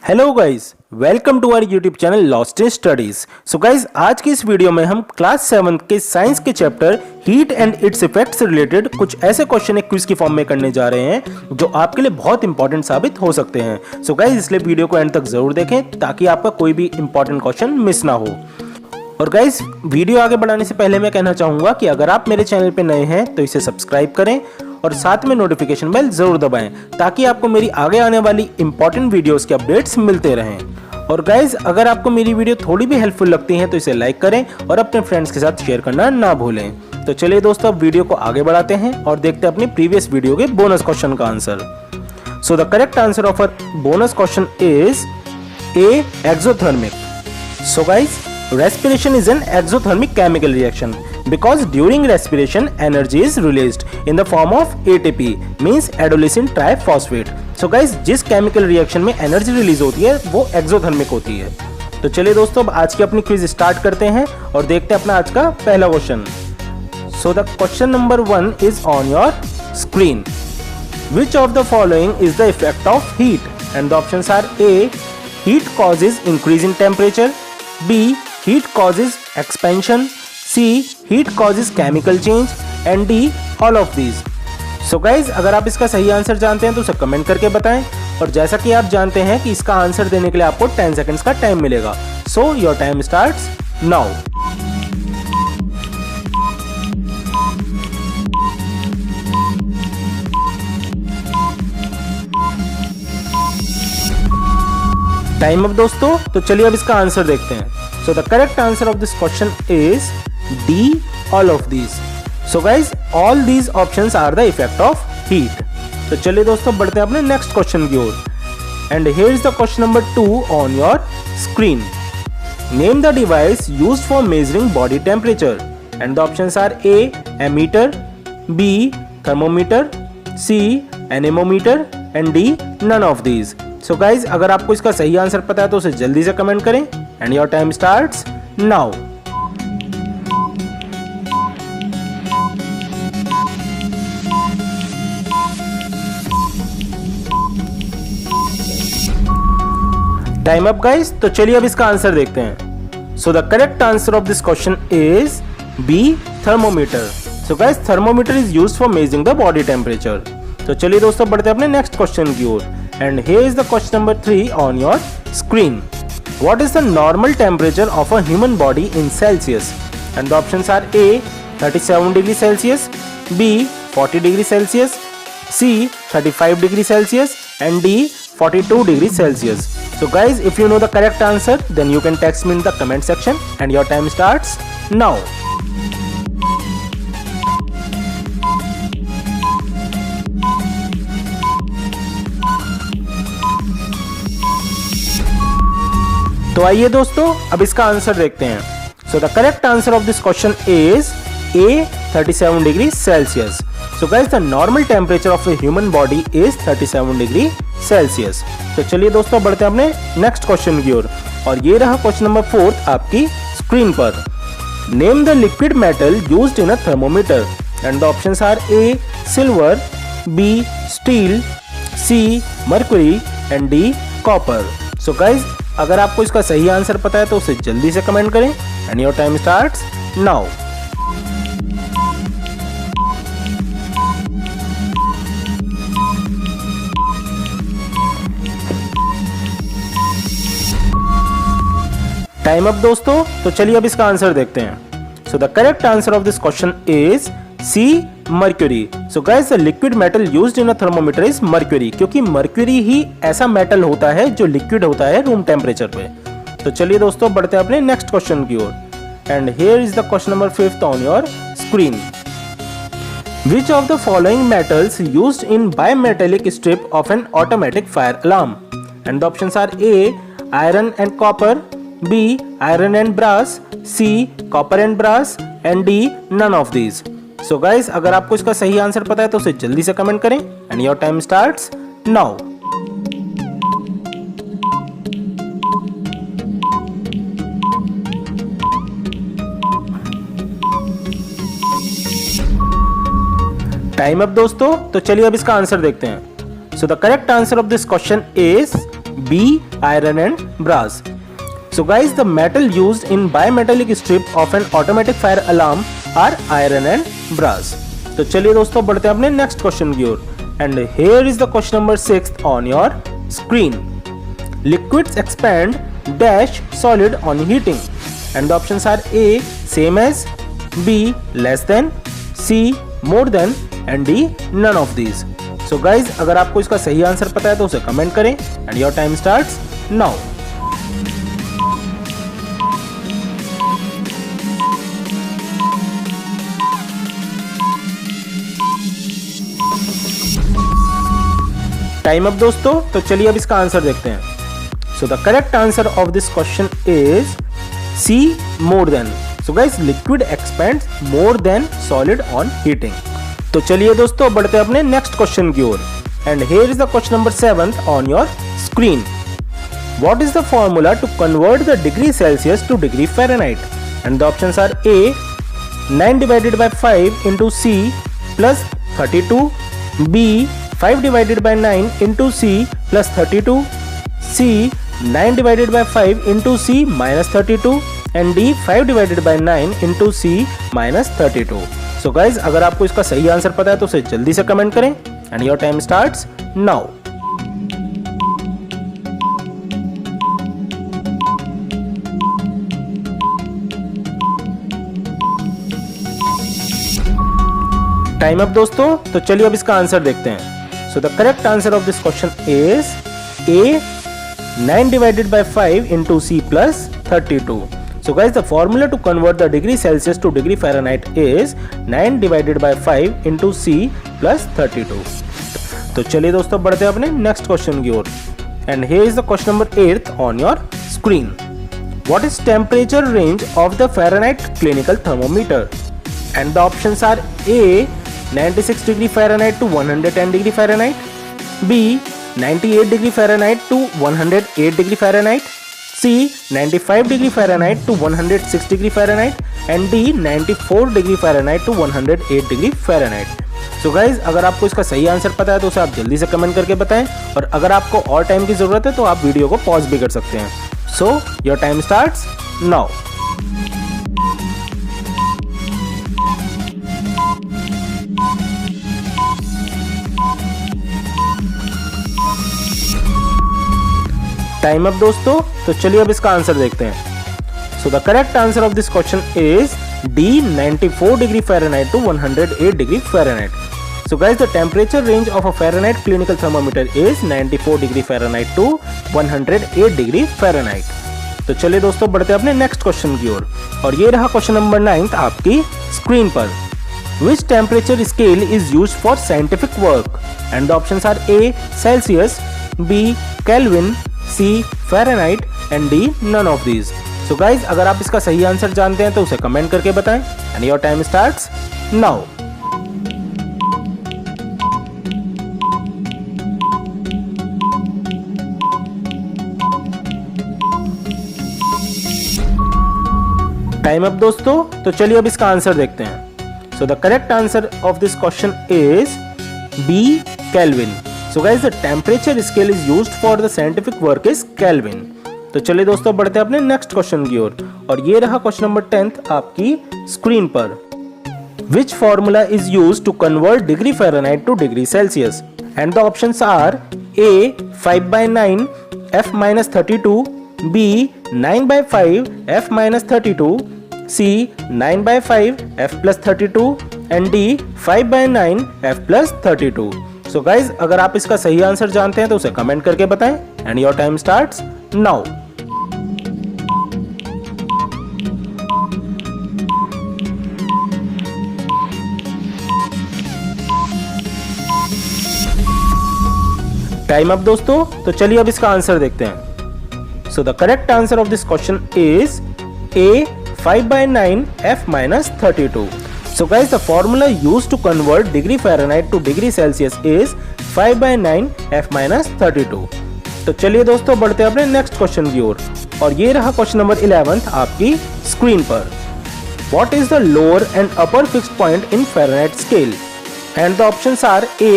Hello guys, welcome to our YouTube channel lost in studies. So guys, आज की इस video में हम क्लास 7 के साइंस के chapter heat and its effect से रिलेटेड कुछ ऐसे क्वेश्चन एक क्विज की फॉर्म में करने जा रहे हैं जो आपके लिए बहुत इंपॉर्टेंट साबित हो सकते हैं। सो गाइस, इसलिए वीडियो को एंड तक जरूर देखें ताकि आपका कोई भी इंपॉर्टेंट क्वेश्चन मिस ना हो। और गाइस, वीडियो आगे बढ़ाने से पहले मैं कहना चाहूंगा कि अगर आप मेरे चैनल पे नए हैं तो इसे सब्सक्राइब करें और साथ में नोटिफिकेशन बेल जरूर दबाएं ताकि आपको मेरी आगे आने वाली इंपॉर्टेंट वीडियोस के अपडेट्स मिलते रहें। और गाइस, अगर आपको मेरी वीडियो थोड़ी भी हेल्पफुल लगती है तो इसे लाइक करें और अपने फ्रेंड्स के साथ शेयर करना ना भूलें। तो चलिए दोस्तों, अब वीडियो को आगे बढ़ाते हैं और देखते हैं अपनी प्रीवियस वीडियो के बोनस क्वेश्चन का answer. So the correct answer of our bonus question is A, exothermic. So guys, respiration is an exothermic chemical reaction because during respiration energy is released in the form of ATP means adenosine triphosphate। So guys, जिस chemical reaction में energy release होती है वो exothermic होती है। तो चलिए दोस्तों, अब आज की अपनी क्विज स्टार्ट करते हैं और देखते हैं अपना आज का पहला question. So the question number 1 is on your screen. Which of the following is the effect of heat? And the options are A, heat causes increase in temperature, B, heat causes expansion, C, heat causes chemical change, and D, all of these। So guys, अगर आप इसका सही answer जानते हैं तो उसे comment करके बताएं। और जैसा कि आप जानते हैं कि इसका आंसर देने के लिए आपको 10 सेकंड्स का टाइम मिलेगा। So your time starts now। Time up दोस्तों, तो चलिए अब इसका आंसर देखते हैं। So the correct answer of this question is D, all of these। So guys, all these options are the effect of heat। तो चलिए दोस्तों, बढ़ते हैं अपने नेक्स्ट क्वेश्चन की ओर। And here is the question number 2 on your screen। Name the device used for measuring body temperature। And the options are A, ammeter, B, thermometer, C, anemometer, and D, none of these। So guys, अगर आपको इसका सही answer पता है तो उसे जल्दी से कमेंट करें। And your time starts now। Time up guys, तो चलिए अब इसका आंसर देखते हैं। So the correct answer of this question is B, thermometer. So guys, thermometer is used for measuring the body temperature. तो चलिए दोस्तों, बढ़ते हैं अपने नेक्स्ट क्वेश्चन की ओर। And here is the question number 3 on your screen. What is the normal temperature of a human body in Celsius? And the options are A, 37 degrees Celsius, B, 40 degrees Celsius, C, 35 degrees Celsius, and D, 42 degrees Celsius। So guys, if you know the correct answer, then you can text me in the comment section and your time starts now। तो आइए दोस्तों, अब इसका answer देखते हैं। So the correct answer of this question is A, 37 degree Celsius. So guys, the normal temperature of a human body is 37 degree Celsius. तो चलिए दोस्तों, बढ़ते हैं अपने नेक्स्ट क्वेश्चन की ओर। और ये रहा क्वेश्चन नंबर 4 आपकी स्क्रीन पर। Name the liquid metal used in a thermometer. And the options are A, silver, B, steel, C, mercury, and D, copper. So guys, अगर आपको इसका सही आंसर पता है तो उसे जल्दी से कमेंट करें। And your time starts now. Time up दोस्तों, तो चलिए अब इसका आंसर देखते हैं। So the correct answer of this question is C, mercury. So guys, the liquid metal used in a thermometer is mercury, क्योंकि मर्क्यूरी ही ऐसा मेटल होता है जो लिक्विड होता है रूम टेम्परेचर पे। तो चलिए दोस्तों, बढ़ते हैं अपने नेक्स्ट क्वेश्चन की ओर। And here is the question number 5 on your screen. Which of the following metals used in bimetallic strip of an automatic fire alarm? And the options are A, iron and copper, B, iron and brass, C, copper and brass, and D, none of these। So guys, अगर आपको इसका सही answer पता है तो उसे जल्दी से कमेंट करें। And your time starts now. Time up दोस्तों, तो चलिए अब इसका आंसर देखते हैं। So the correct answer of this question is B. Iron and brass. So guys, the metal used in bimetallic strip of an automatic fire alarm are iron and brass. तो चलिए दोस्तों बढ़ते हैं अपने नेक्स्ट क्वेश्चन की ओर. And here is the question number 6 on your screen. Liquids expand dash solid on heating. And the options are A. Same as, B. Less than, C. More than, and D. None of these. So guys, अगर आपको इसका सही answer पता है तो उसे comment करें. And your time starts now. Time up दोस्तों. तो चलिए अब इसका आंसर देखते हैं. So the correct answer of this question is C, more than. So guys, liquid expands more than solid on heating. तो चलिए दोस्तों बढ़ते हैं अपने नेक्स्ट क्वेश्चन की ओर. And here is the question number 7 on your screen. What is the formula to convert the degree Celsius to degree Fahrenheit? And the options are A. 9 divided by 5 into C plus 32. B. 5 divided by 9 into C plus 32. C. 9 divided by 5 into C minus 32. And D. 5 divided by 9 into C minus 32. So guys, अगर आपको इसका सही answer पता है तो उसे जल्दी से कमेंट करें. And your time starts now. Time up दोस्तों. तो चलिए अब इसका आंसर देखते हैं. So the correct answer of this question is A. 9 divided by 5 into C plus 32. So guys, the formula to convert the degree Celsius to degree Fahrenheit is 9 divided by 5 into C plus 32. तो चलिए दोस्तों बढ़ते हैं अपने next question की ओर. And here is the question number 8 on your screen. What is temperature range of the Fahrenheit clinical thermometer? And the options are A. 96 degree Fahrenheit to 110 degree Fahrenheit. B. 98 degree Fahrenheit to 108 degree Fahrenheit. C. 95 degree Fahrenheit to 106 degree Fahrenheit. And D. 94 degree Fahrenheit to 108 degree Fahrenheit. So guys, अगर आपको इसका सही answer पता है तो उसे आप जल्दी से कमेंट करके बताएं. और अगर आपको और टाइम की जरूरत है तो आप वीडियो को पॉज भी कर सकते हैं. So your time starts now. Time up दोस्तों. तो चलिए अब इसका आंसर देखते हैं. So the correct answer of this question is D. 94 degree Fahrenheit to 108 degree Fahrenheit. So guys, the temperature range of a Fahrenheit clinical thermometer is 94 degree Fahrenheit to 108 degree Fahrenheit. तो चलिए दोस्तों बढ़ते हैं अपने next question की ओर. और ये रहा क्वेश्चन नंबर 9 आपकी स्क्रीन पर. Which temperature scale is used for scientific work? And the options are A. Celsius. B. Kelvin. C. Fahrenheit. and D. None of these. So guys, अगर आप इसका सही आंसर जानते हैं तो उसे कमेंट करके बताएं. And your time starts now. Time up दोस्तों. तो चलिए अब इसका आंसर देखते हैं. So the correct answer of this question is B. Kelvin. So guys, the temperature scale is used for the scientific work is Kelvin. तो चलिए दोस्तों बढ़ते हैं अपने नेक्स्ट क्वेश्चन की ओर. और ये रहा क्वेश्चन नंबर 10 आपकी स्क्रीन पर. Which formula is used to convert degree Fahrenheit to degree Celsius? And the options are A. 5 by 9 F minus 32. B. 9 by 5 F minus 32. C. 9 by 5 F plus 32. And D. 5 by 9 F plus 32. So guys, अगर आप इसका सही answer जानते हैं तो उसे comment करके बताएं. And your time starts now. Time up दोस्तों. तो चलिए अब इसका आंसर देखते हैं. So the correct answer of this question is A. 5 by 9 F minus 32. So guys, the formula used to convert degree Fahrenheit to degree Celsius is 5 by 9 F minus 32. तो चलिए दोस्तों बढ़ते हैं अपने नेक्स्ट क्वेश्चन की ओर. और ये रहा क्वेश्चन नंबर 11 आपकी स्क्रीन पर. What is the lower and upper fixed point in Fahrenheit scale? And the options are A.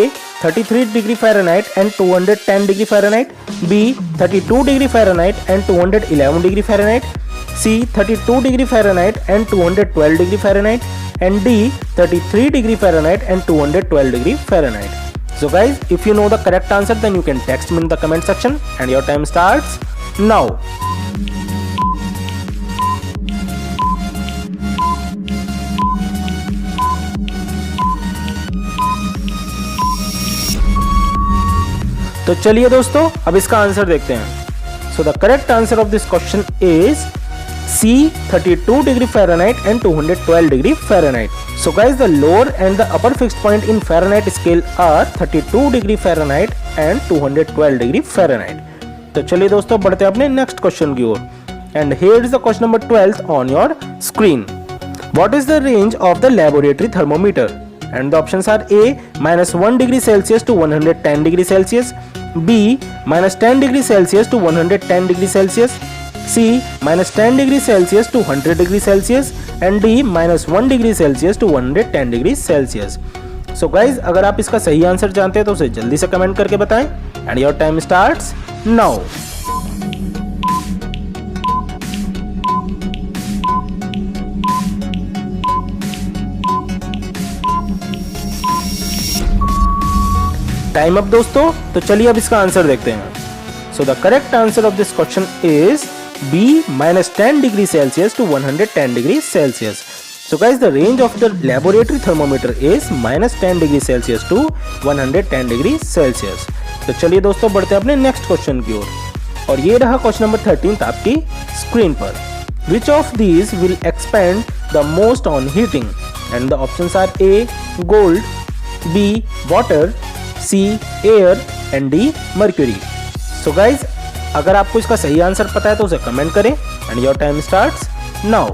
33 degree Fahrenheit and 210 degree Fahrenheit, B 32 degree Fahrenheit and 211 degree Fahrenheit, C 32 degree Fahrenheit and 212 degree Fahrenheit, and D 33 degree Fahrenheit and 212 degree Fahrenheit. So guys, if you know the correct answer, then you can text me in the comment section, and your time starts now. तो चलिए दोस्तों, अब इसका answer देखते हैं। So the correct answer of this question is C 32 degree Fahrenheit and 212 degree Fahrenheit. So guys, the lower and the upper fixed point in Fahrenheit scale are 32 degree Fahrenheit and 212 degree Fahrenheit. तो चलिए दोस्तों, बढ़ते हैं अपने next question की ओर। And here is the question number 12 on your screen. What is the range of the laboratory thermometer? And the options are A -1 degree Celsius to 110 degree Celsius, B -10 degree Celsius to 110 degree Celsius, C -10 degree Celsius to 100 degree Celsius, and D -1 degree Celsius to 110 degree Celsius. So guys, अगर आप इसका सही answer जानते हैं तो उसे जल्दी से कमेंट करके बताएं, and your time starts now. Time up दोस्तों, तो चलिए अब इसका आंसर देखते हैं। So the correct answer of this question is B -10 degree Celsius to 110 degree Celsius. So guys, the range of the laboratory thermometer is -10 degree Celsius to 110 degree Celsius. तो चलिए दोस्तों, बढ़ते हैं अपने नेक्स्ट क्वेश्चन की ओर, और ये रहा क्वेश्चन नंबर 13 आपकी स्क्रीन पर। Which of these will expand the most on heating? And the options are A gold, B water, C air, and D mercury. So guys, अगर आपको इसका सही आंसर पता है तो उसे कमेंट करें, and your time starts now.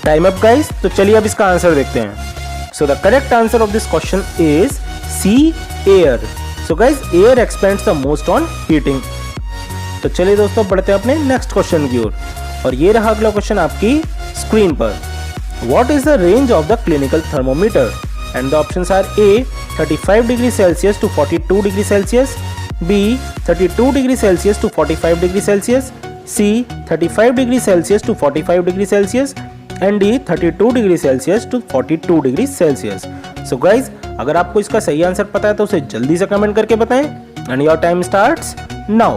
Time up guys, तो चलिए अब इसका आंसर देखते हैं। So the correct answer of this question is C air. So guys, air expands the most on heating. तो चलिए दोस्तों, बढ़ते हैं अपने नेक्स्ट क्वेश्चन की ओर, और ये रहा अगला क्वेश्चन आपकी स्क्रीन पर। What is the range of the clinical thermometer? And the options are A 35 degree Celsius to 42 degree Celsius, B 32 degree Celsius to 45 degree Celsius, C 35 degree Celsius to 45 degree Celsius, and D 32 degree Celsius to 42 degree Celsius. So guys, अगर आपको इसका सही answer पता है तो उसे जल्दी से कमेंट करके बताएं, and your time starts now.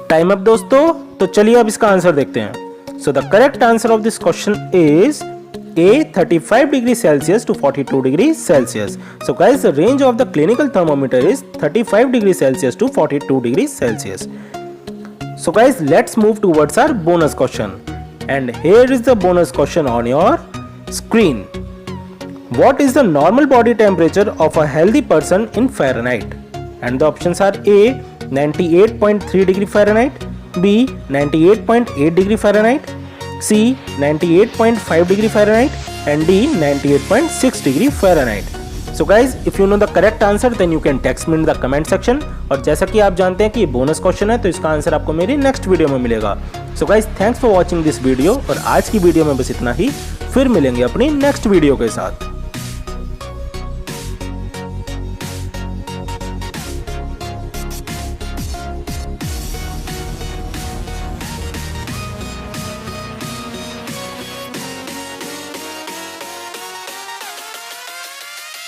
Time up दोस्तों, तो चलिए अब इसका आंसर देखते हैं। So the correct answer of this question is A 35 degree Celsius to 42 degree Celsius. So guys, the range of the clinical thermometer is 35 degree Celsius to 42 degree Celsius. So guys, let's move towards our bonus question, and here is the bonus question on your screen. What is the normal body temperature of a healthy person in Fahrenheit? And the options are A 98.3 degree Fahrenheit, B 98.8 degree Fahrenheit, C 98.5 degree Fahrenheit, and D 98.6 degree Fahrenheit. So guys, if you know the correct answer, then you can text me in the comment section. और जैसा कि आप जानते हैं कि ये bonus question है, तो इसका आंसर आपको मेरी नेक्स्ट वीडियो में मिलेगा। So guys, thanks for watching this video, और आज की वीडियो में बस इतना ही। फिर मिलेंगे अपनी नेक्स्ट वीडियो के साथ।